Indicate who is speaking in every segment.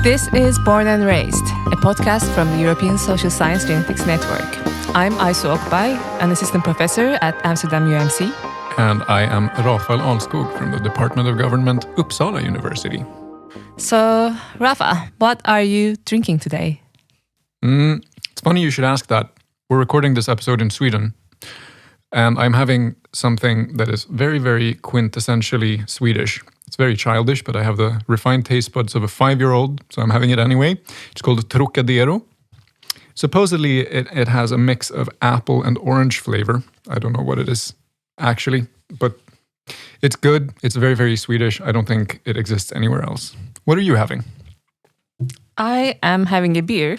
Speaker 1: This is Born and Raised, a podcast from the European Social Science Genetics Network. I'm Aysu Okbay, an assistant professor at Amsterdam UMC.
Speaker 2: And I am Rafael Alskog from the Department of Government, Uppsala University.
Speaker 1: So, Rafa, what are you drinking today?
Speaker 2: It's funny you should ask that. We're recording this episode in Sweden, and I'm having something that is very, very quintessentially Swedish. It's very childish, but I have the refined taste buds of a 5-year-old, so I'm having it anyway. It's called Trocadero. Supposedly, it has a mix of apple and orange flavor. I don't know what it is, actually, but it's good. It's very, very Swedish. I don't think it exists anywhere else. What are you having?
Speaker 1: I am having a beer,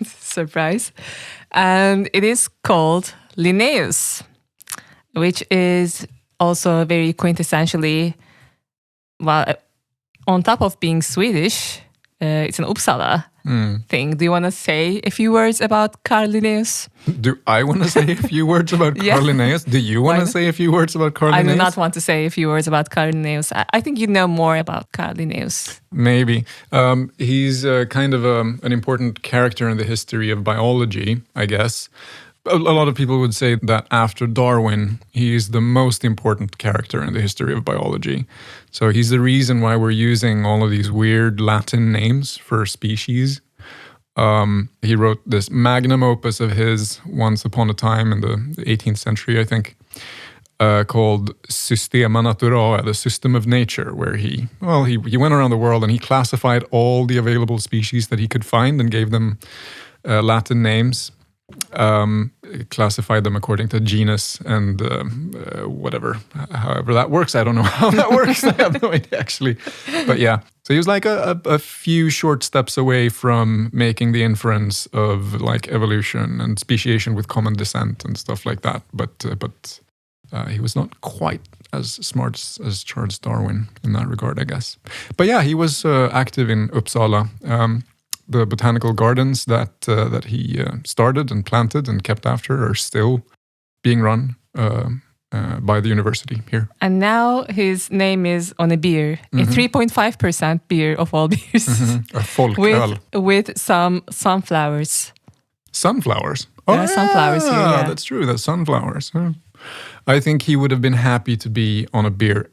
Speaker 1: surprise, and it is called Linnaeus, which is also very quintessentially, well, on top of being Swedish, it's an Uppsala thing. Do you want to say a few words about Carl Linnaeus?
Speaker 2: Do I want to say a few words about Carl Linnaeus? Do you want to say a few words about Carl Linnaeus?
Speaker 1: I do not want to say a few words about Carl Linnaeus. I think you know more about Carl Linnaeus.
Speaker 2: Maybe. He's kind of an important character in the history of biology, I guess. A lot of people would say that after Darwin, he's the most important character in the history of biology. So he's the reason why we're using all of these weird Latin names for species. He wrote this magnum opus of his once upon a time in the 18th century, I think, called Systema Naturae, the system of nature, where he went around the world and he classified all the available species that he could find and gave them Latin names. Classified them according to genus and whatever, however that works. I don't know how that works. I have no idea, actually. But yeah, so he was like a few short steps away from making the inference of like evolution and speciation with common descent and stuff like that. But he was not quite as smart as Charles Darwin in that regard, I guess. But yeah, he was active in Uppsala. The botanical gardens that he started and planted and kept after are still being run by the university here.
Speaker 1: And now his name is on a beer, a 3.5% beer of all beers.
Speaker 2: A folköl.
Speaker 1: With some sunflowers.
Speaker 2: Sunflowers?
Speaker 1: There are sunflowers here, yeah.
Speaker 2: That's true, that's sunflowers. I think he would have been happy to be on a beer.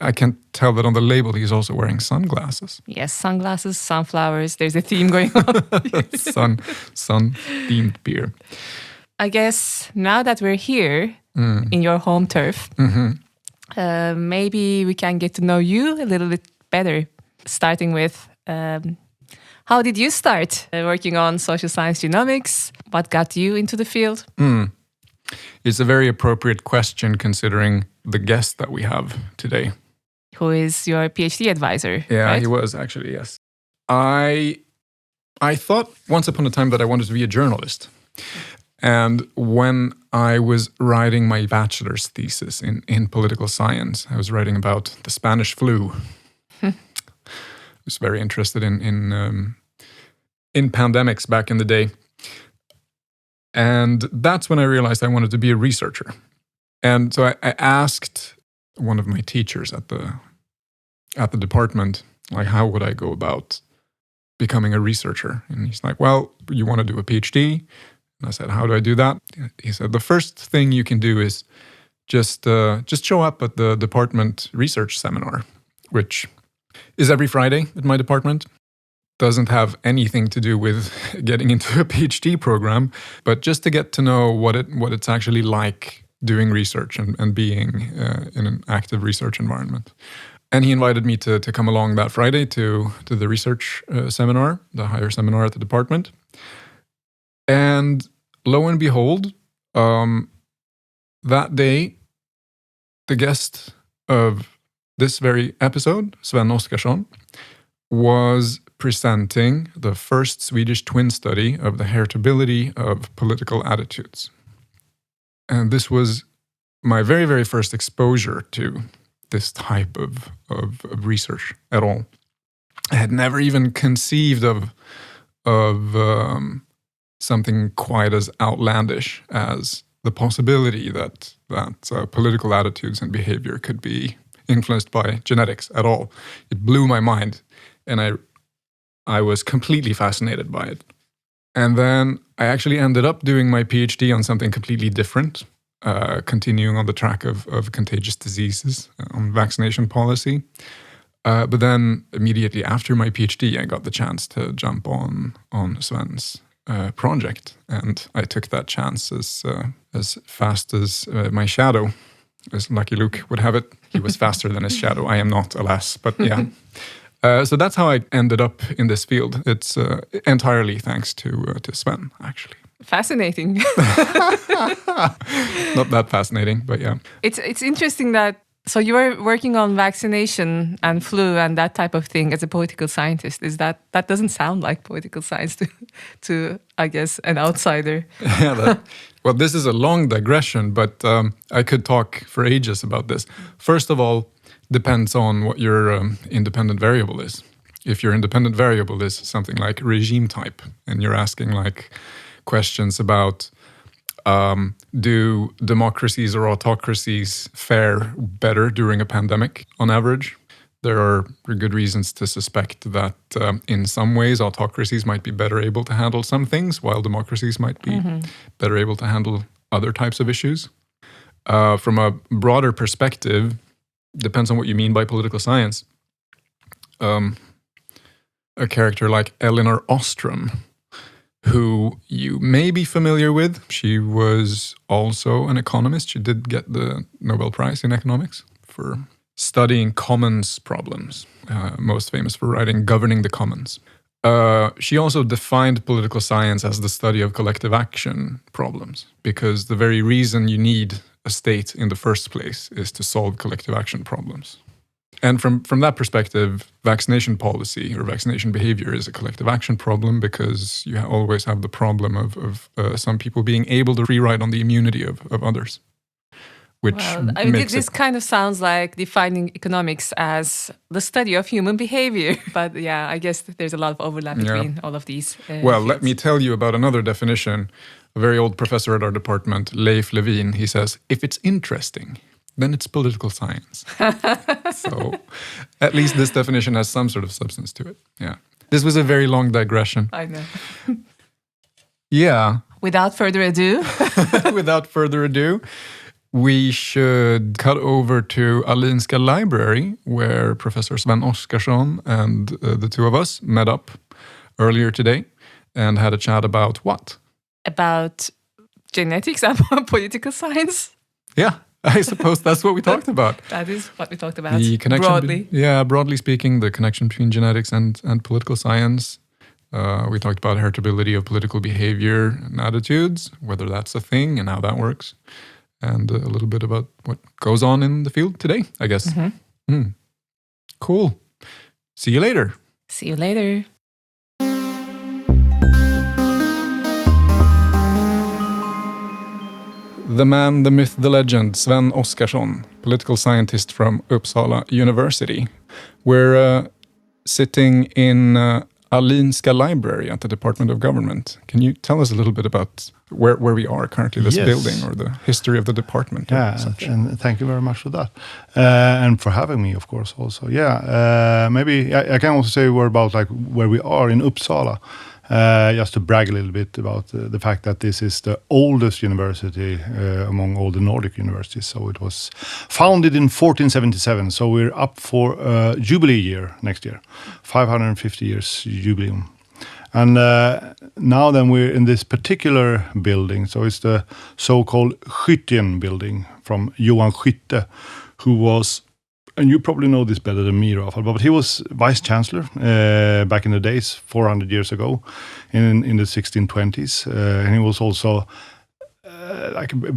Speaker 2: I can tell that on the label he's also wearing sunglasses.
Speaker 1: Yes, sunglasses, sunflowers. There's a theme going on.
Speaker 2: Sun-themed beer.
Speaker 1: I guess now that we're here in your home turf, maybe we can get to know you a little bit better. Starting with, how did you start working on social science genomics? What got you into the field?
Speaker 2: It's a very appropriate question considering the guest that we have today.
Speaker 1: Who is your PhD advisor?
Speaker 2: Yeah,
Speaker 1: right?
Speaker 2: He was actually, yes. I thought once upon a time that I wanted to be a journalist. And when I was writing my bachelor's thesis in political science, I was writing about the Spanish flu. I was very interested in pandemics back in the day. And that's when I realized I wanted to be a researcher. And so I asked one of my teachers at the department, like, how would I go about becoming a researcher? And he's like, well, you want to do a PhD? And I said, how do I do that? He said, the first thing you can do is just show up at the department research seminar, which is every Friday at my department. Doesn't have anything to do with getting into a PhD program, but just to get to know what it's actually like doing research and being in an active research environment. And he invited me to come along that Friday to the research seminar, the higher seminar at the department. And lo and behold, that day, the guest of this very episode, Sven Oskarsson, was presenting the first Swedish twin study of the heritability of political attitudes. And this was my very, very first exposure to this type of research at all. I had never even conceived of something quite as outlandish as the possibility that political attitudes and behavior could be influenced by genetics at all. It blew my mind. And I I was completely fascinated by it. And then I actually ended up doing my PhD on something completely different, continuing on the track of contagious diseases, on vaccination policy. But then immediately after my PhD, I got the chance to jump on Sven's project. And I took that chance as fast as my shadow, as Lucky Luke would have it. He was faster than his shadow. I am not, alas. But yeah. So that's how I ended up in this field. It's entirely thanks to Sven, actually.
Speaker 1: Fascinating.
Speaker 2: Not that fascinating, but yeah.
Speaker 1: It's interesting that, so you were working on vaccination and flu and that type of thing as a political scientist. That doesn't sound like political science to I guess, an outsider.
Speaker 2: Yeah. Well, this is a long digression, but I could talk for ages about this. First of all, depends on what your independent variable is. If your independent variable is something like regime type, and you're asking like questions about do democracies or autocracies fare better during a pandemic on average, there are good reasons to suspect that in some ways autocracies might be better able to handle some things, while democracies might be better able to handle other types of issues. From a broader perspective, depends on what you mean by political science. A character like Elinor Ostrom, who you may be familiar with. She was also an economist. She did get the Nobel Prize in economics for studying commons problems, most famous for writing Governing the Commons. She also defined political science as the study of collective action problems, because the very reason you need a state in the first place is to solve collective action problems. And from that perspective, vaccination policy or vaccination behavior is a collective action problem, because you always have the problem of some people being able to rewrite on the immunity of others. Which
Speaker 1: I mean, this kind of sounds like defining economics as the study of human behavior. But yeah, I guess there's a lot of overlap between all of these.
Speaker 2: Well, let me tell you about another definition. A very old professor at our department, Leif Levin, he says, if it's interesting, then it's political science. So at least this definition has some sort of substance to it. Yeah. This was a very long digression.
Speaker 1: I know.
Speaker 2: Yeah.
Speaker 1: Without further
Speaker 2: ado, we should cut over to Alinska Library, where Professor Sven Oskarsson and the two of us met up earlier today and had a chat about what?
Speaker 1: About genetics and political science.
Speaker 2: Yeah. I suppose that's what we talked about.
Speaker 1: That is what we talked about,
Speaker 2: the connection
Speaker 1: broadly.
Speaker 2: Broadly speaking, the connection between genetics and political science. We talked about heritability of political behavior and attitudes, whether that's a thing and how that works, and a little bit about what goes on in the field today, I guess. Cool. See you later.
Speaker 1: See you later.
Speaker 2: The man, the myth, the legend, Sven Oskarsson, political scientist from Uppsala University. We're sitting in Alinska Library at the Department of Government. Can you tell us a little bit about where we are currently, this building, or the history of the department?
Speaker 3: Yeah, and thank you very much for that. And for having me, of course, also. Yeah, maybe I can also say a word about like where we are in Uppsala. Just to brag a little bit about the fact that this is the oldest university among all the Nordic universities. So it was founded in 1477. So we're up for a jubilee year next year, 550 years jubileum. And now then we're in this particular building. So it's the so-called Skyttien building from Johan Skytte, who was, and you probably know this better than me, Rafael, but he was vice chancellor back in the days, 400 years ago, in the 1620s, and he was also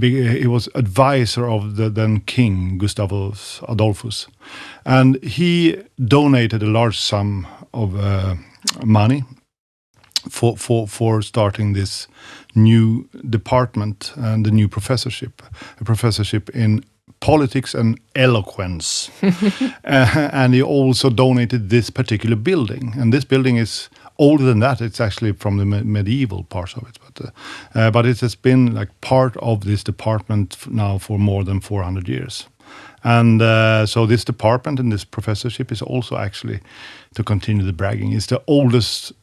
Speaker 3: he was advisor of the then king Gustavus Adolphus, and he donated a large sum of money for starting this new department and the new professorship, a professorship in politics and eloquence. And he also donated this particular building. And this building is older than that. It's actually from the medieval parts of it. But it has been like part of this department now for more than 400 years. And so this department and this professorship is also actually to continue the bragging. It's the oldest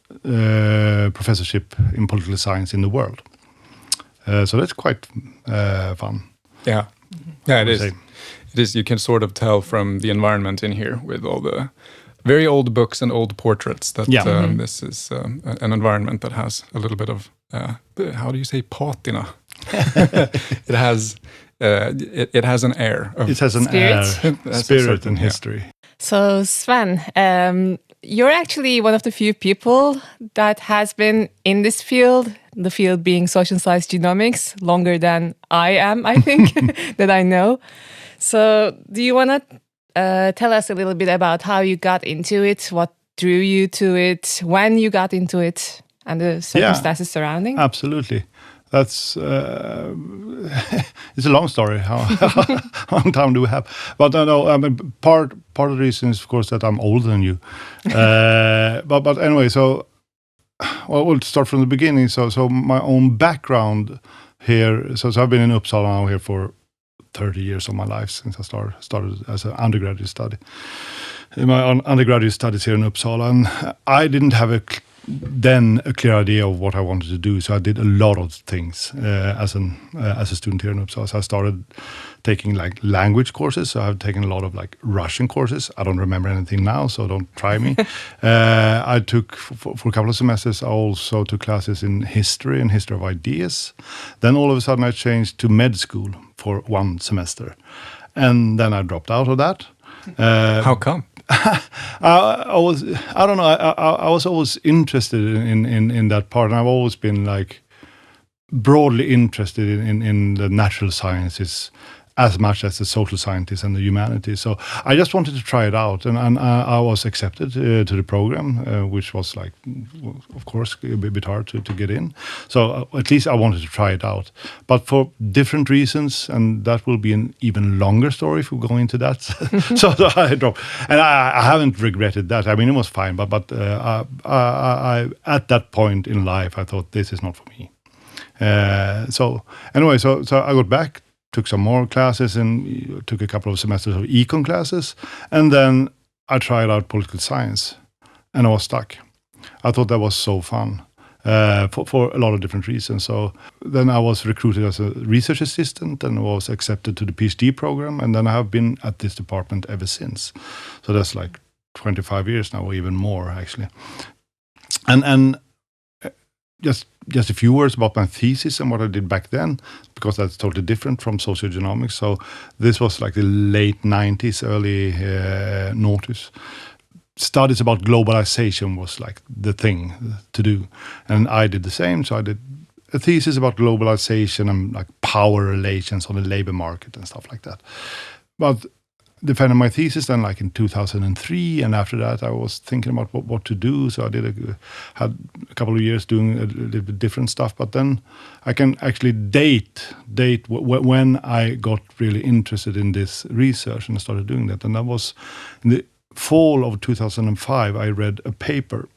Speaker 3: professorship in political science in the world. So that's quite fun.
Speaker 2: Yeah, it is. It is. You can sort of tell from the environment in here with all the very old books and old portraits that this is an environment that has a little bit of how do you say patina? It has an air.
Speaker 3: It has an spirit and history.
Speaker 1: So Sven, you're actually one of the few people that has been in this field, the field being social science genomics, longer than I am, I think, that I know. So do you want to tell us a little bit about how you got into it, what drew you to it, when you got into it, and the circumstances surrounding?
Speaker 3: Absolutely. That's it's a long story. How long time do we have? But no, I mean, part of the reason is, of course, that I'm older than you. But anyway, so we'll start from the beginning. So my own background here. So I've been in Uppsala now here for 30 years of my life since I started as an undergraduate study. In my undergraduate studies here in Uppsala, and I didn't have then a clear idea of what I wanted to do. So I did a lot of things as a student here in Uppsala. So I started taking like language courses. So I've taken a lot of like Russian courses. I don't remember anything now, so don't try me. I took for a couple of semesters. I also took classes in history and history of ideas. Then all of a sudden I changed to med school for one semester, and then I dropped out of that.
Speaker 2: How come?
Speaker 3: I was always interested in that part, and I've always been like broadly interested in the natural sciences as much as the social sciences and the humanities. So I just wanted to try it out, and I was accepted to the program, which was like, of course, a bit hard to get in. So at least I wanted to try it out, but for different reasons, and that will be an even longer story if we go into that. so I dropped, and I haven't regretted that. I mean, it was fine, but I at that point in life, I thought this is not for me. So anyway, so I got back. Took some more classes and took a couple of semesters of econ classes. And then I tried out political science and I was stuck. I thought that was so fun for a lot of different reasons. So then I was recruited as a research assistant and was accepted to the PhD program. And then I have been at this department ever since. So that's like 25 years now, or even more actually. And just a few words about my thesis and what I did back then, because that's totally different from sociogenomics. So this was like the late 90s, early noughties. Studies about globalization was like the thing to do. And I did the same. So I did a thesis about globalization and like power relations on the labor market and stuff like that. But defended my thesis then like in 2003, and after that I was thinking about what to do. So I had a couple of years doing a little bit different stuff, but then I can actually date when I got really interested in this research and I started doing that. And that was in the fall of 2005. I read a paper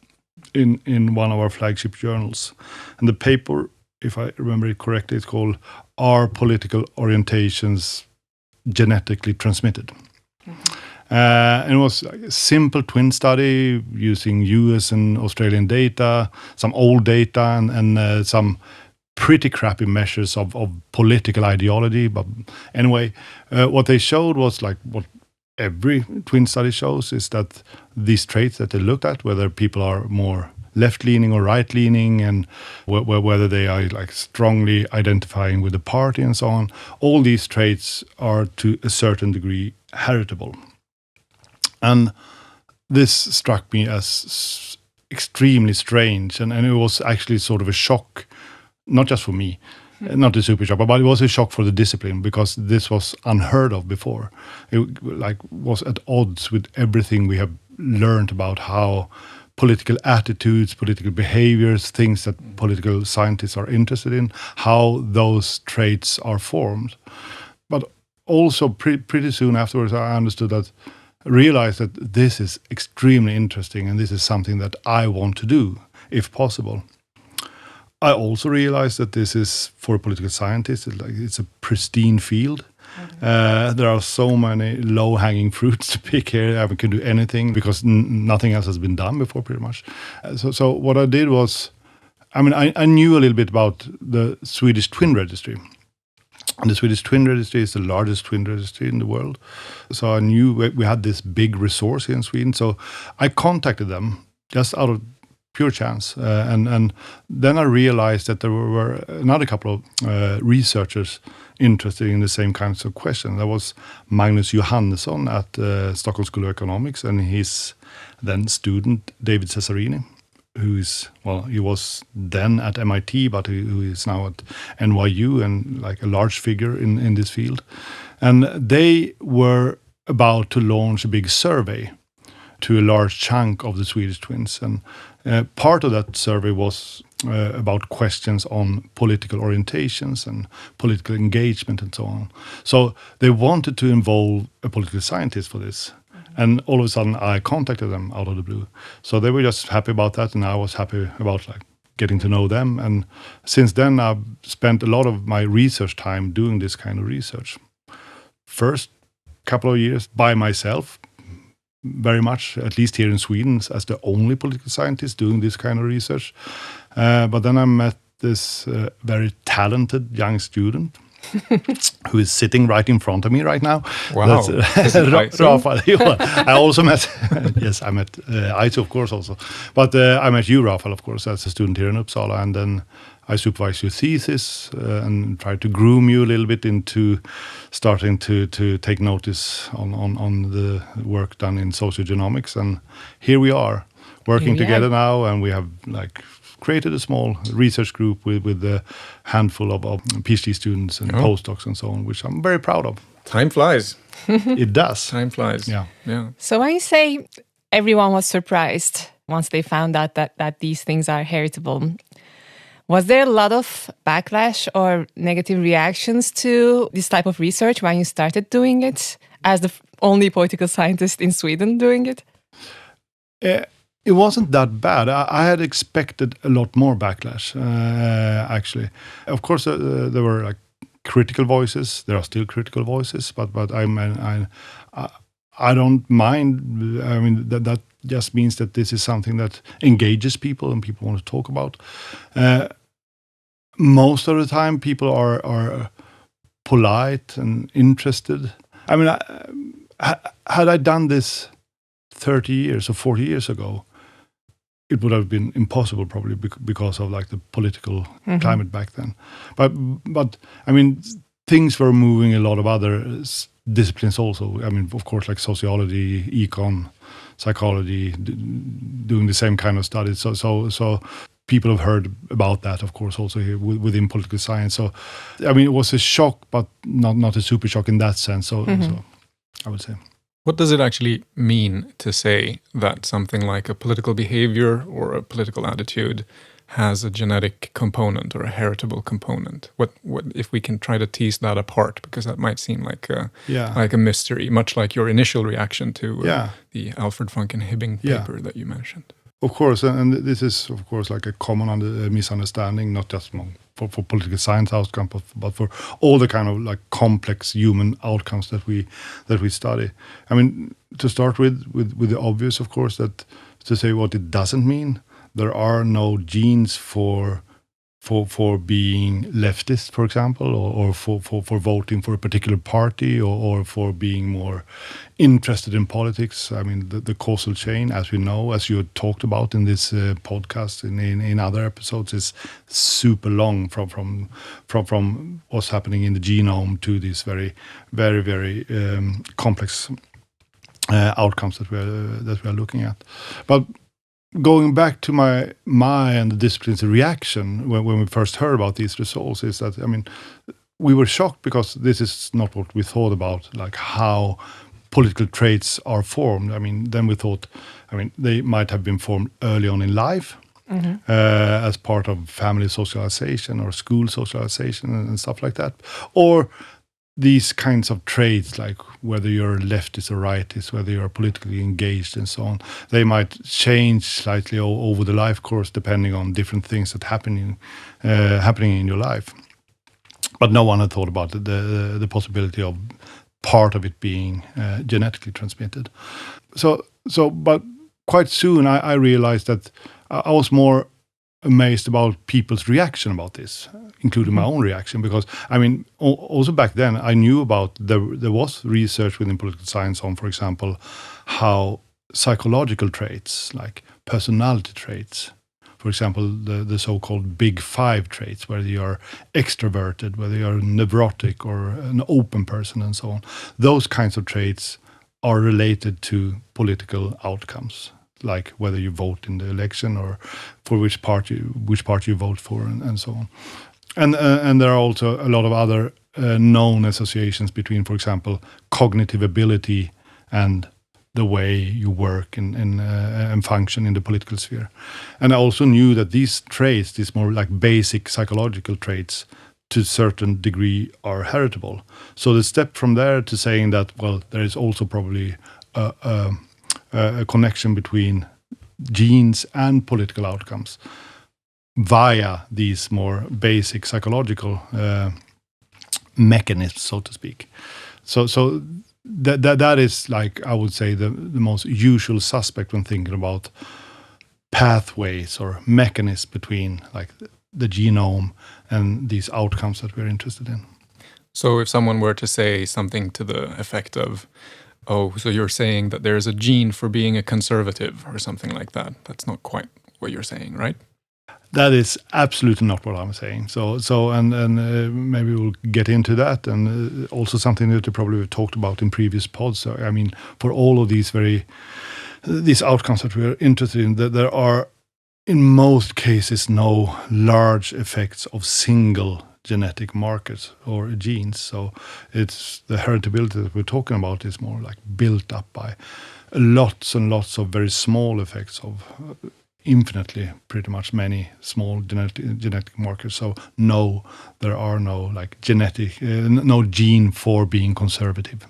Speaker 3: in one of our flagship journals, and the paper, if I remember it correctly, it's called "Are Political Orientations Genetically Transmitted?" And it was like a simple twin study using US and Australian data, some old data, and some pretty crappy measures of political ideology. But anyway, what they showed was like what every twin study shows, is that these traits that they looked at, whether people are more left-leaning or right-leaning, and whether they are like strongly identifying with the party and so on, all these traits are to a certain degree heritable. And this struck me as extremely strange, and it was actually sort of a shock, not just for me, not a super shock, but it was a shock for the discipline, because this was unheard of before. It like was at odds with everything we have learned about how political attitudes, political behaviors, things that political scientists are interested in, how those traits are formed. But also pretty soon afterwards, I realized that this is extremely interesting, and this is something that I want to do, if possible. I also realized that this is, for a political scientist, it's a pristine field. There are so many low-hanging fruits to pick here. We can do anything because nothing else has been done before, pretty much. So what I did was, I knew a little bit about the Swedish Twin Registry. And the Swedish Twin Registry is the largest twin registry in the world. So I knew we had this big resource here in Sweden. So I contacted them just out of pure chance. And then I realized that there were another couple of researchers interested in the same kinds of questions. There was Magnus Johannesson at Stockholm School of Economics and his then student, David Cesarini, he was then at MIT, but who is now at NYU and like a large figure in this field. And they were about to launch a big survey to a large chunk of the Swedish twins. And part of that survey was about questions on political orientations and political engagement and so on. So they wanted to involve a political scientist for this. And all of a sudden, I contacted them out of the blue. So they were just happy about that, and I was happy about getting to know them. And since then, I've spent a lot of my research time doing this kind of research. First couple of years by myself, very much, at least here in Sweden, as the only political scientist doing this kind of research. But then I met this very talented young student who is sitting right in front of me right now.
Speaker 2: Wow.
Speaker 3: That's Rafael. I also met, yes, I met Aizu, of course, also. But I met you, Rafael, of course, as a student here in Uppsala. And then I supervised your thesis and tried to groom you a little bit into starting to take notice on the work done in sociogenomics. And here we are, working together now, and we have created a small research group with a handful of PhD students and postdocs and so on, which I'm very proud of.
Speaker 2: Time flies.
Speaker 3: It does.
Speaker 2: Time flies.
Speaker 3: Yeah.
Speaker 1: So when you say everyone was surprised once they found out that these things are heritable, was there a lot of backlash or negative reactions to this type of research when you started doing it as the only political scientist in Sweden doing it?
Speaker 3: It wasn't that bad. I had expected a lot more backlash, actually. Of course, there were critical voices. There are still critical voices, but I don't mind. I mean, that just means that this is something that engages people and people want to talk about. Most of the time, people are polite and interested. I mean, had I done this 30 years or 40 years ago, it would have been impossible probably because of the political climate back then. But I mean, things were moving a lot of other disciplines also. I mean, of course, like sociology, econ, psychology, doing the same kind of studies. So people have heard about that, of course, also here within political science. So, I mean, it was a shock, but not a super shock in that sense. So I would say.
Speaker 2: What does it actually mean to say that something like a political behavior or a political attitude has a genetic component or a heritable component? What if we can try to tease that apart, because that might seem like a mystery, much like your initial reaction to the Alfred Funken-Hibbing paper that you mentioned.
Speaker 3: Of course, and this is, of course, a common misunderstanding, not just for political science outcomes, but for all the kind of complex human outcomes that we study. I mean, to start with the obvious, of course, that to say what it doesn't mean, there are no genes for being leftist, for example, or for voting for a particular party, or for being more interested in politics. I mean, the causal chain, as we know, as you talked about in this podcast, in other episodes, is super long from what's happening in the genome to these very, very, very complex outcomes that we are looking at. But going back to my and the discipline's reaction when we first heard about these results is that, I mean, we were shocked because this is not what we thought about, how political traits are formed. I mean, then we thought, they might have been formed early on in life as part of family socialization or school socialization and stuff like that. Or these kinds of traits, like whether you're leftist or rightist, whether you're politically engaged and so on, they might change slightly over the life course depending on different things that happening in your life. But no one had thought about the possibility of part of it being genetically transmitted. But quite soon I realized that I was more amazed about people's reaction about this, including my own reaction, because I mean, also back then I knew about there was research within political science on, for example, how psychological traits like personality traits, for example, the so-called big five traits, whether you are extroverted, whether you are neurotic or an open person and so on, those kinds of traits are related to political outcomes, like whether you vote in the election or for which party you vote for, and so on. And there are also a lot of other known associations between, for example, cognitive ability and the way you work and function in the political sphere. And I also knew that these traits, these more like basic psychological traits, to a certain degree are heritable. So the step from there to saying that, well, there is also probably a connection between genes and political outcomes via these more basic psychological mechanisms, so to speak. So that is, like, I would say, the most usual suspect when thinking about pathways or mechanisms between like the genome and these outcomes that we're interested in.
Speaker 2: So if someone were to say something to the effect of, oh, so you're saying that there's a gene for being a conservative or something like that, that's not quite what you're saying, right?
Speaker 3: That is absolutely not what I'm saying. Maybe we'll get into that, and also something that we probably have talked about in previous pods. So, I mean, for all of these outcomes that we're interested in, that there are, in most cases, no large effects of single genetic markers or genes. So it's the heritability that we're talking about is more like built up by lots and lots of very small effects of infinitely pretty much many small genetic markers. So no, there are no like no gene for being conservative.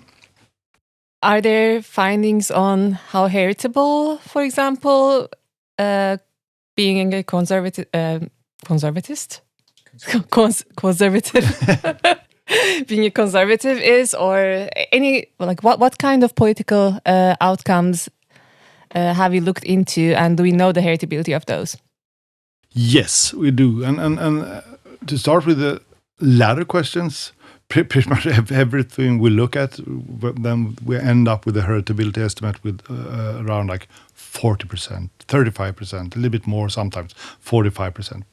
Speaker 1: Are there findings on how heritable, for example, being a conservative being a conservative is, or any, like, what kind of political outcomes have you looked into, and do we know the heritability of those?
Speaker 3: Yes, we do. And to start with the latter questions, pretty much everything we look at, then we end up with a heritability estimate with around like 40%, 35%, a little bit more sometimes, 45%,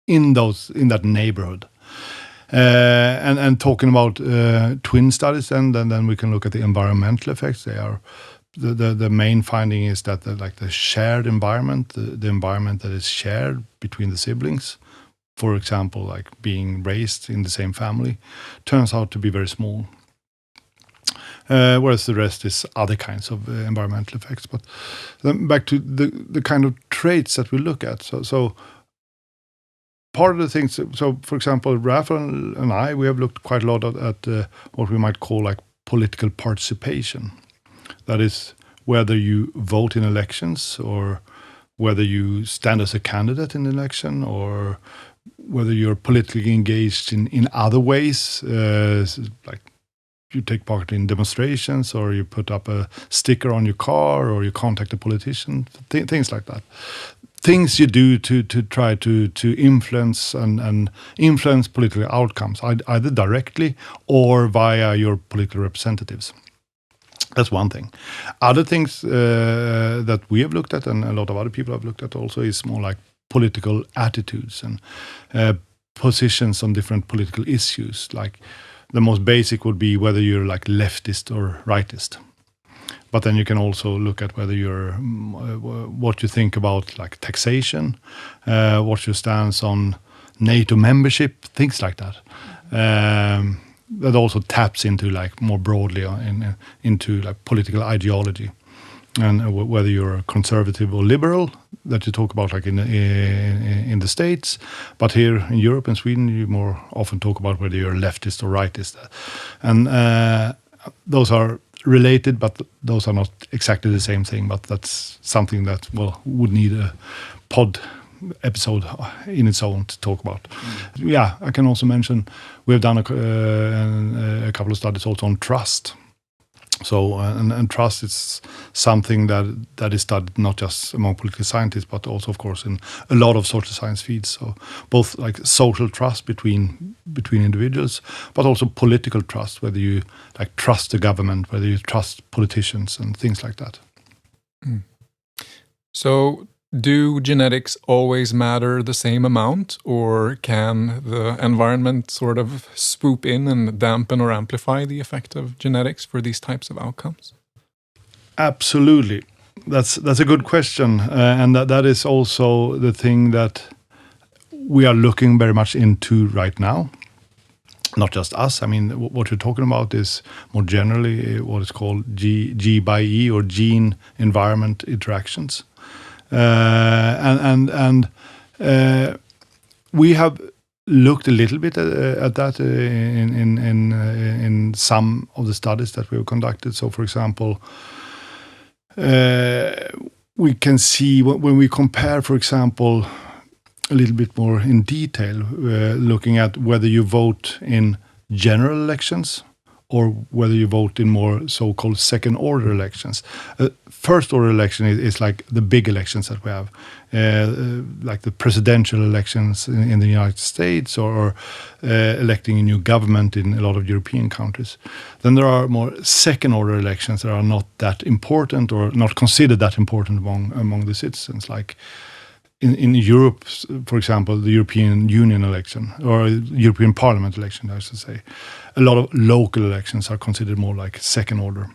Speaker 3: in that neighborhood. And talking about twin studies, then we can look at the environmental effects. They are the main finding is that the shared environment, the environment that is shared between the siblings, for example, like being raised in the same family, turns out to be very small. Whereas the rest is other kinds of environmental effects. But then back to the kind of traits that we look at. So part of the things, so for example, Rafael and I, we have looked quite a lot at what we might call like political participation. That is, whether you vote in elections, or whether you stand as a candidate in an election, or whether you're politically engaged in other ways, like you take part in demonstrations, or you put up a sticker on your car, or you contact a politician, things like that. Things you do to try to influence and influence political outcomes, either directly or via your political representatives. That's one thing. Other things that we have looked at, and a lot of other people have looked at also, is more like political attitudes and positions on different political issues. Like the most basic would be whether you're like leftist or rightist. But then you can also look at whether you're what you think about like taxation, what's your stance on NATO membership, things like that. That also taps into like more broadly into like political ideology, and whether you're conservative or liberal, that you talk about like in the States, but here in Europe and Sweden you more often talk about whether you're leftist or rightist, and those are related, but those are not exactly the same thing. But that's something that would need a pod episode in its own to talk about. Yeah, I can also mention we have done a couple of studies also on trust. So and trust is something that is studied not just among political scientists, but also, of course, in a lot of social science fields. So both like social trust between individuals, but also political trust, whether you like trust the government, whether you trust politicians, and things like that.
Speaker 2: So, do genetics always matter the same amount, or can the environment sort of swoop in and dampen or amplify the effect of genetics for these types of outcomes?
Speaker 3: Absolutely. That's a good question. And that is also the thing that we are looking very much into right now. Not just us. I mean, what you're talking about is more generally what is called G by E, or gene environment interactions. And we have looked a little bit at that in some of the studies that we've conducted. So, for example, we can see when we compare, for example, a little bit more in detail, looking at whether you vote in general elections or whether you vote in more so-called second-order elections. First-order election is like the big elections that we have, like the presidential elections in the United States, or electing a new government in a lot of European countries. Then there are more second-order elections that are not that important, or not considered that important among the citizens, like in Europe, for example, the European Union election, or European Parliament election, I should say. A lot of local elections are considered more like second order.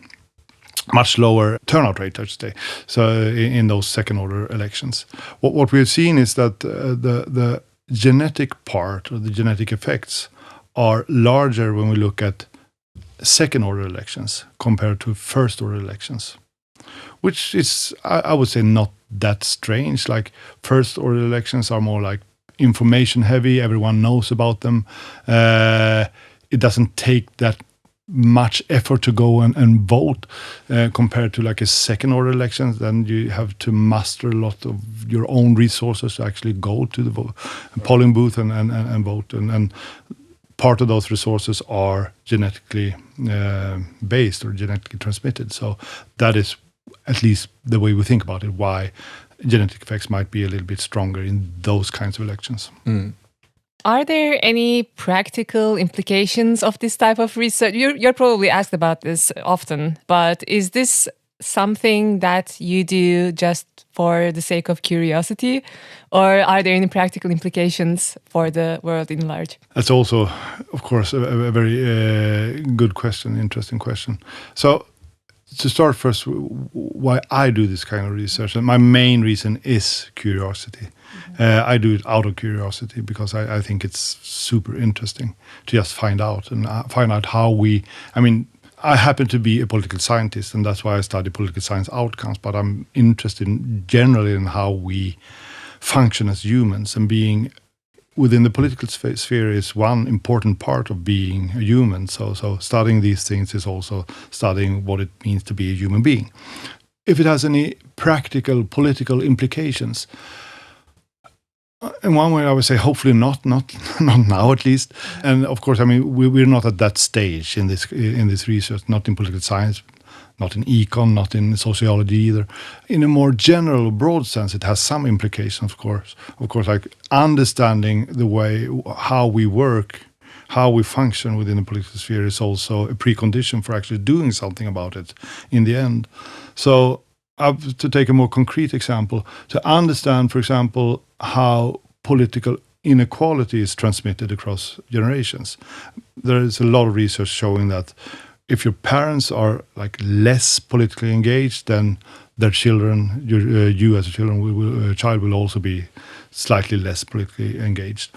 Speaker 3: Much lower turnout rate, I should say, so in those second order elections. What we've seen is that the genetic part, or the genetic effects, are larger when we look at second order elections compared to first order elections. Which is, I would say, not that strange. Like first order elections are more like information heavy. Everyone knows about them. It doesn't take that much effort to go and vote compared to like a second order election. Then you have to muster a lot of your own resources to actually go to the polling booth and vote. And part of those resources are genetically based or genetically transmitted. So that is at least the way we think about it, why genetic effects might be a little bit stronger in those kinds of elections.
Speaker 1: Are there any practical implications of this type of research? You're probably asked about this often, but is this something that you do just for the sake of curiosity, or are there any practical implications for the world in large?
Speaker 3: That's also, of course, a very good question, interesting question. So, to start first, why I do this kind of research, and my main reason is curiosity. I do it out of curiosity because I think it's super interesting to just find out how we. I mean, I happen to be a political scientist, and that's why I study political science outcomes. But I'm interested generally in how we function as humans, and being within the political sphere is one important part of being a human. So studying these things is also studying what it means to be a human being. If it has any practical political implications, in one way I would say hopefully not now at least. And of course, I mean, we're not at that stage in this research, not in political science, not in econ, not in sociology either. In a more general, broad sense, it has some implications, of course. Of course, like understanding the way, how we work, how we function within the political sphere is also a precondition for actually doing something about it in the end. So, to take a more concrete example, to understand, for example, how political inequality is transmitted across generations. There is a lot of research showing that if your parents are like less politically engaged, then their children, you as a child will also be slightly less politically engaged.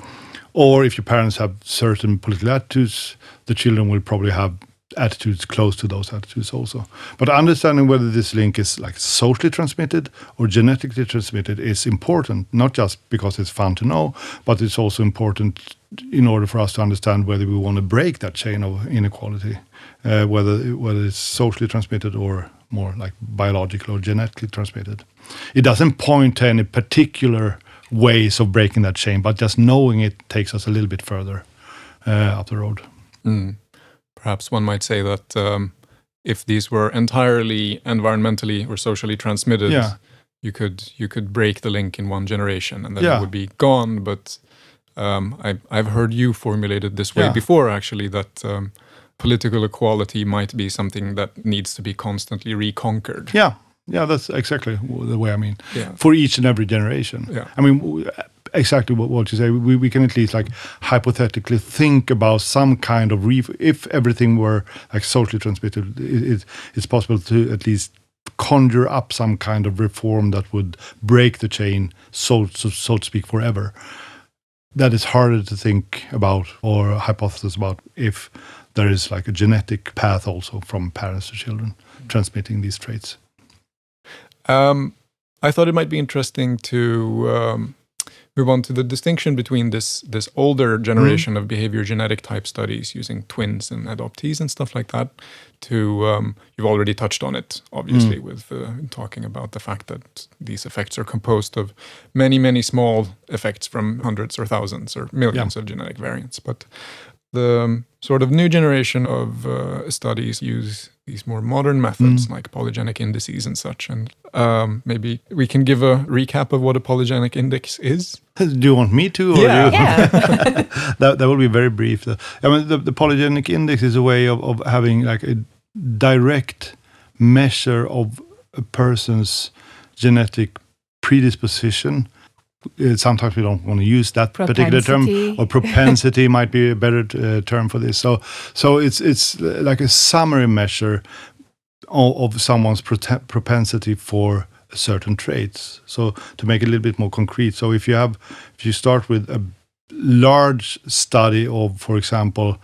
Speaker 3: Or if your parents have certain political attitudes, the children will probably have attitudes close to those attitudes also. But understanding whether this link is like socially transmitted or genetically transmitted is important, not just because it's fun to know, but it's also important in order for us to understand whether we want to break that chain of inequality, whether it's socially transmitted or more like biological or genetically transmitted. It doesn't point to any particular ways of breaking that chain, but just knowing it takes us a little bit further up the road.
Speaker 2: Perhaps one might say that if these were entirely environmentally or socially transmitted, you could break the link in one generation and then it would be gone. But I've heard you formulate it this way before, actually, that political equality might be something that needs to be constantly reconquered.
Speaker 3: Yeah, that's exactly the way I mean.
Speaker 2: Yeah.
Speaker 3: For each and every generation.
Speaker 2: Yeah.
Speaker 3: I mean, exactly what you say. We can at least like hypothetically think about some kind of if everything were like socially transmitted, it's possible to at least conjure up some kind of reform that would break the chain, so to speak, forever. That is harder to think about or hypothesize about if there is like a genetic path also from parents to children transmitting these traits.
Speaker 2: I thought it might be interesting to move on to the distinction between this older generation of behavior genetic type studies using twins and adoptees and stuff like that to, you've already touched on it, obviously, with talking about the fact that these effects are composed of many, many small effects from hundreds or thousands or millions of genetic variants. But the sort of new generation of studies use these more modern methods like polygenic indices and such. And maybe we can give a recap of what a polygenic index is.
Speaker 3: Do you want me to? Or that will be very brief. I mean, the polygenic index is a way of having like a direct measure of a person's genetic predisposition. Sometimes we don't want to use that particular term, or propensity might be a better term for this. So it's like a summary measure of someone's propensity for certain traits. So to make it a little bit more concrete, so if you start with a large study of, for example,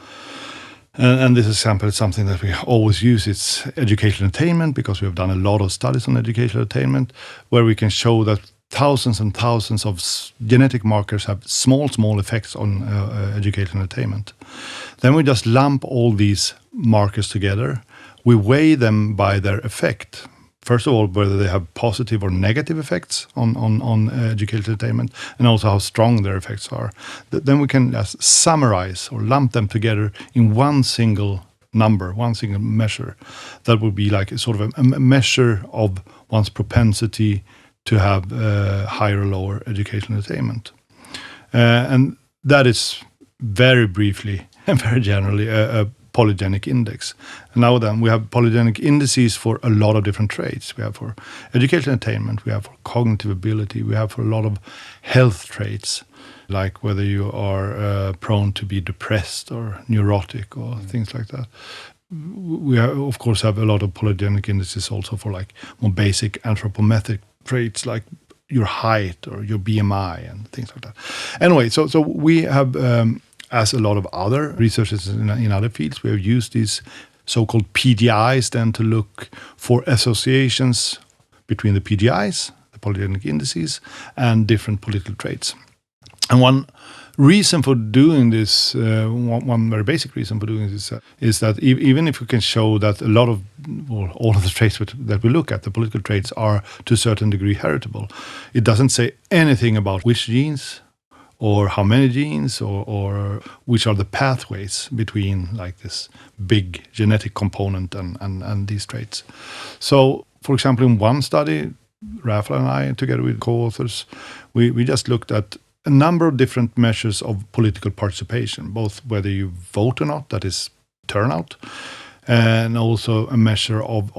Speaker 3: and this example is something that we always use, it's educational attainment, because we have done a lot of studies on educational attainment, where we can show that thousands and thousands of genetic markers have small effects on educational attainment. Then we just lump all these markers together. We weigh them by their effect. First of all, whether they have positive or negative effects on educational attainment, and also how strong their effects are. Then we can just summarize or lump them together in one single number, one single measure. That would be like a sort of a measure of one's propensity to have higher or lower educational attainment. And that is very briefly and very generally a polygenic index. And now then, we have polygenic indices for a lot of different traits. We have for educational attainment, we have for cognitive ability, we have for a lot of health traits, like whether you are prone to be depressed or neurotic or things like that. We of course have a lot of polygenic indices also for like more basic anthropometric traits like your height or your BMI and things like that. Anyway, so we have, as a lot of other researchers in other fields, we have used these so-called PGIs then to look for associations between the PGIs, the polygenic indices, and different political traits. And one reason for doing this, one very basic reason for doing this, is that even if we can show that a lot of, well, all of the traits that we look at, the political traits, are to a certain degree heritable, it doesn't say anything about which genes or how many genes or which are the pathways between like this big genetic component and these traits. So, for example, in one study, Rafael and I, together with co-authors, we just looked at a number of different measures of political participation, both whether you vote or not, that is turnout, and also a measure of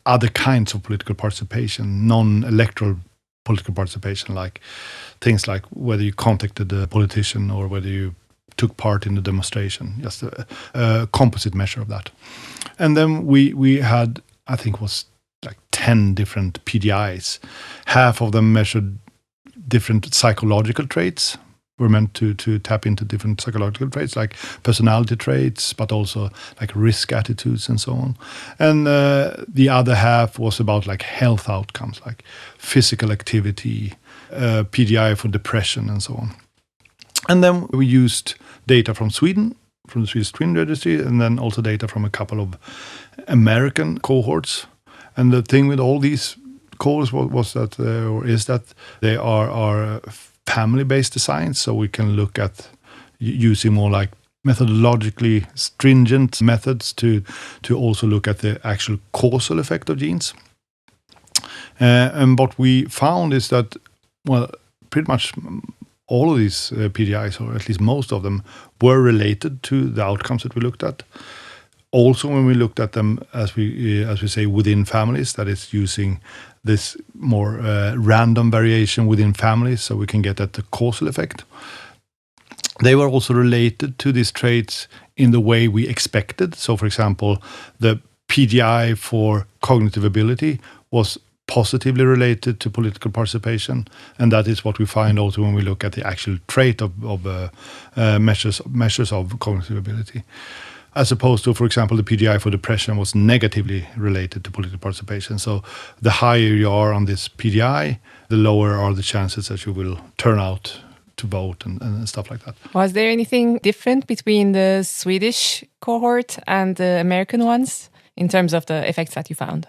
Speaker 3: other kinds of political participation, non-electoral political participation, like things like whether you contacted a politician or whether you took part in the demonstration, just a composite measure of that. And then we had, I think it was like 10 different PGIs. Half of them measured different psychological traits. Were meant to tap into different psychological traits like personality traits, but also like risk attitudes and so on. And the other half was about like health outcomes, like physical activity, PGI for depression and so on. And then we used data from Sweden, from the Swedish Twin Registry, and then also data from a couple of American cohorts. And the thing with all these course was that, or is that they are family-based designs, so we can look at using more like methodologically stringent methods to also look at the actual causal effect of genes. And what we found is that, well, pretty much all of these PGIs, or at least most of them, were related to the outcomes that we looked at. Also, when we looked at them, as we say, within families, that is using this more random variation within families, so we can get at the causal effect. They were also related to these traits in the way we expected. So, for example, the PGI for cognitive ability was positively related to political participation, and that is what we find also when we look at the actual trait of measures of cognitive ability. As opposed to, for example, the PGI for depression was negatively related to political participation. So the higher you are on this PGI, the lower are the chances that you will turn out to vote and stuff like that.
Speaker 1: Was there anything different between the Swedish cohort and the American ones in terms of the effects that you found?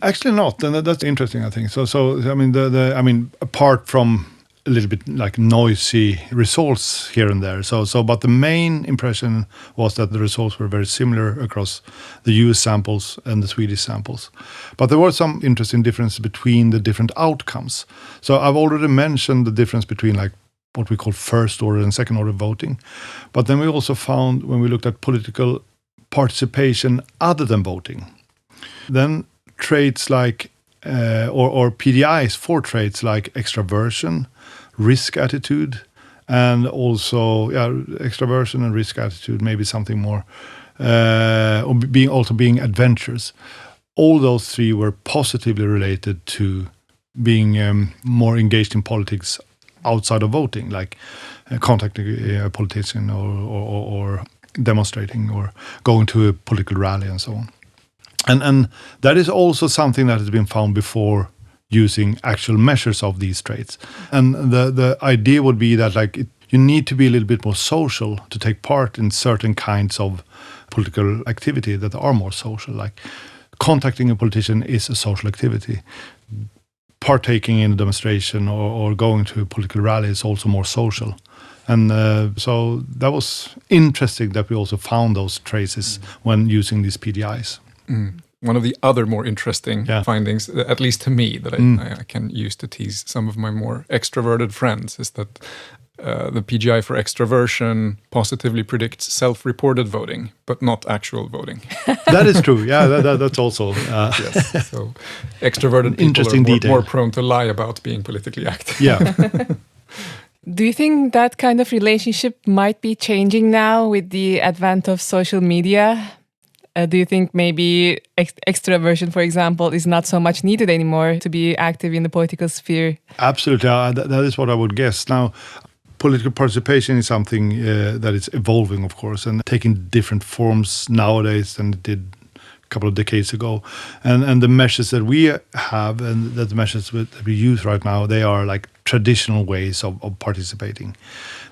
Speaker 3: Actually not, and that's interesting, I think. So I mean, apart from a little bit like noisy results here and there. But the main impression was that the results were very similar across the US samples and the Swedish samples. But there were some interesting differences between the different outcomes. So I've already mentioned the difference between like what we call first order and second order voting. But then we also found, when we looked at political participation other than voting, then traits like or PDIs for traits like extraversion, risk attitude, and also extraversion and risk attitude, maybe something more, or being adventurous. All those three were positively related to being more engaged in politics outside of voting, like contacting a politician or demonstrating or going to a political rally and so on. And that is also something that has been found before using actual measures of these traits. And the idea would be that you need to be a little bit more social to take part in certain kinds of political activity that are more social. Like contacting a politician is a social activity. Partaking in a demonstration or going to a political rally is also more social. And so that was interesting that we also found those traces when using these PDIs.
Speaker 2: One of the other more interesting findings, at least to me, that I can use to tease some of my more extroverted friends, is that the PGI for extraversion positively predicts self-reported voting, but not actual voting.
Speaker 3: That is true. Yeah, that's also...
Speaker 2: yes. So extroverted people are more prone to lie about being politically active.
Speaker 3: Yeah.
Speaker 1: Do you think that kind of relationship might be changing now with the advent of social media? Do you think maybe extraversion, for example, is not so much needed anymore to be active in the political sphere?
Speaker 3: Absolutely. That is what I would guess. Now, political participation is something that is evolving, of course, and taking different forms nowadays than it did a couple of decades ago. And the measures that we have and that the measures that we use right now, they are like traditional ways of participating.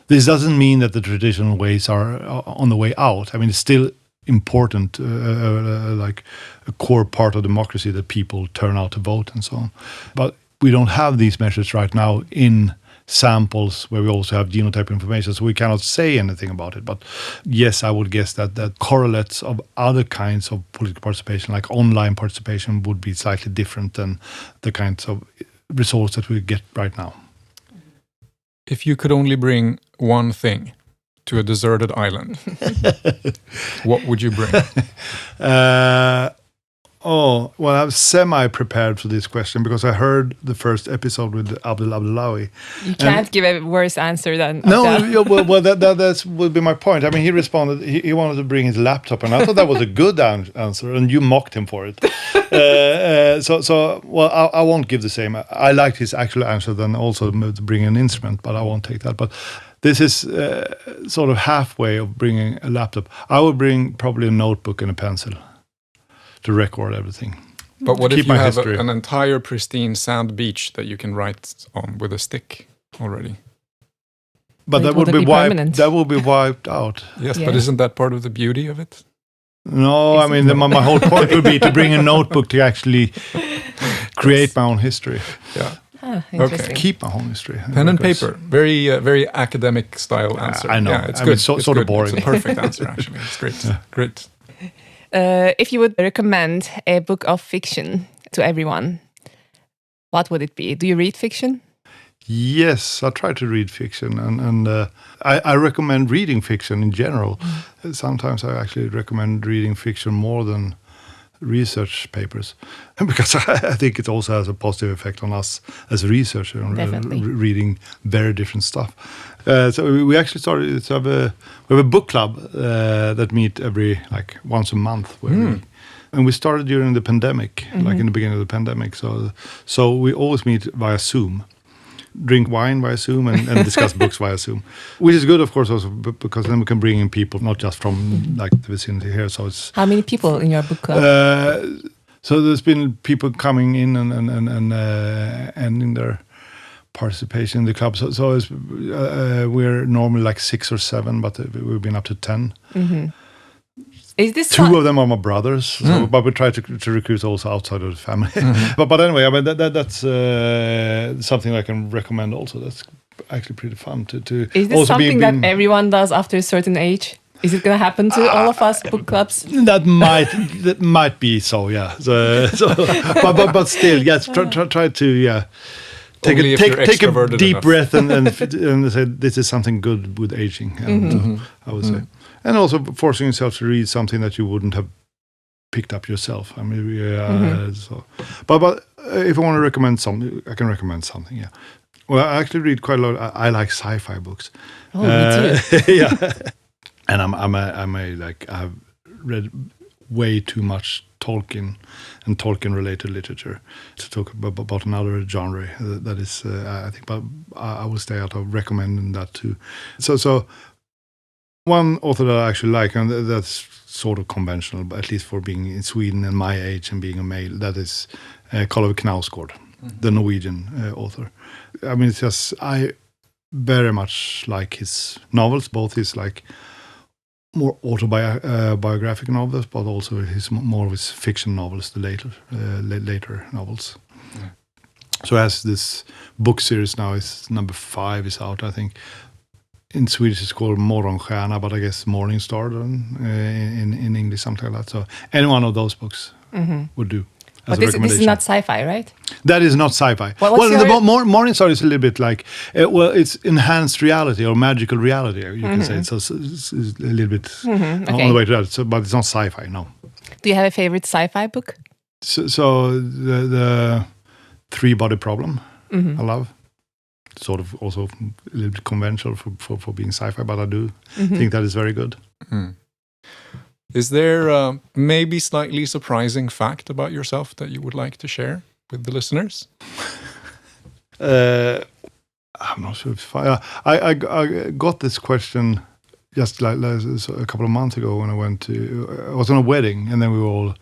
Speaker 3: This doesn't mean that the traditional ways are on the way out. I mean, it's still important, like a core part of democracy, that people turn out to vote and so on. But we don't have these measures right now in samples where we also have genotype information, so we cannot say anything about it. But yes, I would guess that correlates of other kinds of political participation, like online participation, would be slightly different than the kinds of results that we get right now.
Speaker 2: If you could only bring one thing to a deserted island, what would you bring? I was semi-prepared for this question because I heard the first episode with Abdul Abdullawi.
Speaker 1: You can't give a worse answer than
Speaker 3: that would be my point. I mean, he responded, he wanted to bring his laptop, and I thought that was a good answer, and you mocked him for it. I won't give the same. I liked his actual answer than also to bring an instrument, but I won't take that. But this is sort of halfway of bringing a laptop. I would bring probably a notebook and a pencil to record everything.
Speaker 2: But what if you have an entire pristine sand beach that you can write on with a stick already?
Speaker 3: But that would be wiped. That would be wiped out.
Speaker 2: Yes, but isn't that part of the beauty of it?
Speaker 3: No, I mean, my whole point would be to bring a notebook to actually create my own history.
Speaker 2: Yeah.
Speaker 1: Interesting.
Speaker 3: Keep my own history.
Speaker 2: Pen and paper. Very academic style answer.
Speaker 3: I know.
Speaker 2: Yeah, it's
Speaker 3: I
Speaker 2: good.
Speaker 3: mean, it's sort of
Speaker 2: good.
Speaker 3: boring.
Speaker 2: It's a perfect answer, actually. It's great.
Speaker 3: Yeah.
Speaker 2: Great.
Speaker 1: If you would recommend a book of fiction to everyone, what would it be? Do you read fiction?
Speaker 3: Yes, I try to read fiction, and I recommend reading fiction in general. Sometimes I actually recommend reading fiction more than research papers, because I think it also has a positive effect on us as a researcher,
Speaker 1: Definitely.
Speaker 3: reading very different stuff. So we actually started to have a book club that meet every once a month, and we started during the pandemic, like in the beginning of the pandemic. So we always meet via Zoom. Drink wine via Zoom and discuss books via Zoom, which is good, of course, also because then we can bring in people not just from the vicinity here. So it's
Speaker 1: How many people in your book club?
Speaker 3: So there's been people coming in and ending their participation in the club. So it's, we're normally 6 or 7, but we've been up to 10.
Speaker 1: Is this
Speaker 3: 2 of them are my brothers, but we try to recruit also outside of the family. But anyway, I mean that's something I can recommend also. That's actually pretty fun to
Speaker 1: Is this
Speaker 3: also
Speaker 1: something that everyone does after a certain age? Is it going to happen to all of us book clubs?
Speaker 3: That might be so, yeah. So but still, yes. Try to take a deep
Speaker 2: enough.
Speaker 3: breath and say this is something good with aging. And, I would say. And also forcing yourself to read something that you wouldn't have picked up yourself. I mean, but if I want to recommend something, I can recommend something. Yeah. Well, I actually read quite a lot. I like sci-fi books.
Speaker 1: Oh, me too.
Speaker 3: Yeah. And I've read way too much Tolkien and Tolkien-related literature to talk about another genre that is, I think, but I will stay out of recommending that too. So. One author that I actually like, and that's sort of conventional, but at least for being in Sweden and my age and being a male, that is Karl Knausgård, the Norwegian author. I mean, it's just, I very much like his novels, both his more autobiographical novels, but also more of his fiction novels, the later novels. So as this book series now is number 5 is out, I think. In Swedish it's called Morgonstjärna, but I guess Morning Star in English, something like that. So any one of those books would do.
Speaker 1: But this is not sci-fi, right?
Speaker 3: That is not sci-fi.
Speaker 1: Well,
Speaker 3: Morning Star is a little bit like, it's enhanced reality or magical reality, you can say. So it's a little bit on the way to that. So, but it's not sci-fi, no.
Speaker 1: Do you have a favorite sci-fi book?
Speaker 3: So the Three-Body Problem, I love. Sort of also a little bit conventional for being sci-fi, but I do think that is very good.
Speaker 2: Is there maybe slightly surprising fact about yourself that you would like to share with the listeners?
Speaker 3: I'm not sure if I got this question just like a couple of months ago when I was on a wedding, and then we all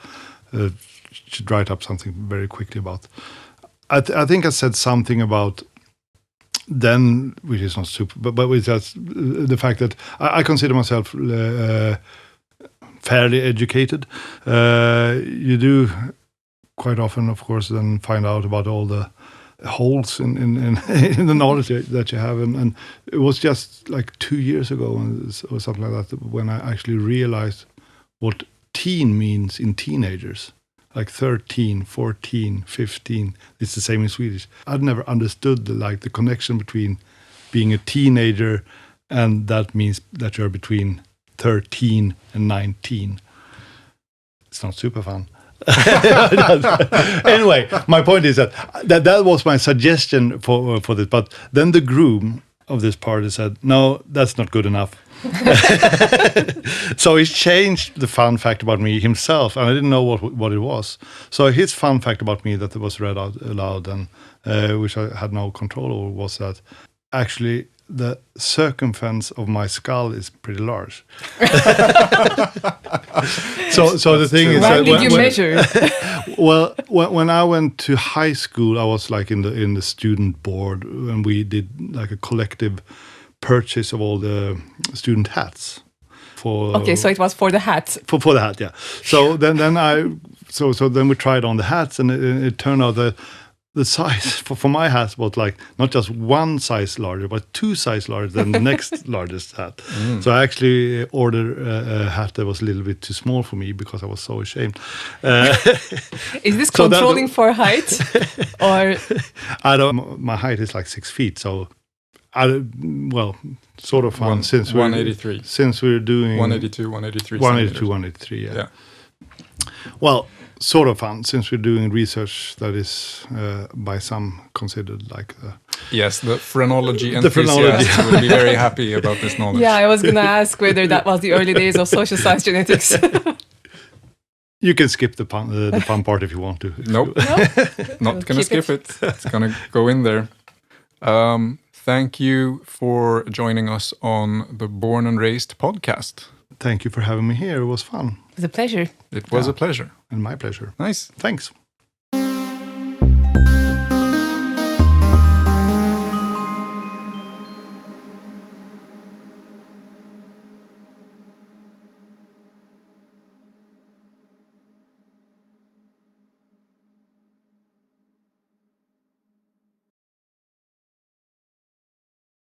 Speaker 3: should write up something very quickly about. I think I said something about then, which is not super, but with just the fact that I consider myself fairly educated. You do quite often, of course, then find out about all the holes in the knowledge that you have, and it was just 2 years ago or something like that when I actually realized what teen means in teenagers. 13, 14, 15. It's the same in Swedish. I'd never understood the connection between being a teenager and that means that you're between 13 and 19. It's not super fun. Anyway, my point is that was my suggestion for this. But then the groom of this party said, "No, that's not good enough." So he changed the fun fact about me himself, and I didn't know what it was. So his fun fact about me that was read out aloud, and which I had no control over, was that actually the circumference of my skull is pretty large. So the thing is,
Speaker 1: why did you measure?
Speaker 3: Well, when I went to high school, I was in the student board, and we did a collective purchase of all the student hats.
Speaker 1: Okay, so it was for the hat.
Speaker 3: For the hat, yeah. So then I so then we tried on the hats, and it turned out that the size for my hats was like not just one size larger, but 2 sizes larger than the next largest hat. So I actually ordered a hat that was a little bit too small for me because I was so ashamed.
Speaker 1: Is this controlling for height? Or
Speaker 3: I don't. My height is like 6 feet, so sort of fun since
Speaker 2: 183.
Speaker 3: Since we're doing
Speaker 2: 182, 183.
Speaker 3: 182, 183. Yeah. Well, sort of fun since we're doing research that is by some considered like
Speaker 2: yes, the phrenology enthusiasts will be very happy about this knowledge.
Speaker 1: Yeah, I was going to ask whether that was the early days of social science genetics.
Speaker 3: You can skip the fun part if you want to.
Speaker 2: Nope. Not going to skip it. It's going to go in there. Thank you for joining us on the Born and Raised podcast.
Speaker 3: Thank you for having me here. It was fun.
Speaker 1: It was a pleasure.
Speaker 2: It was a pleasure.
Speaker 3: And my pleasure.
Speaker 2: Nice.
Speaker 3: Thanks.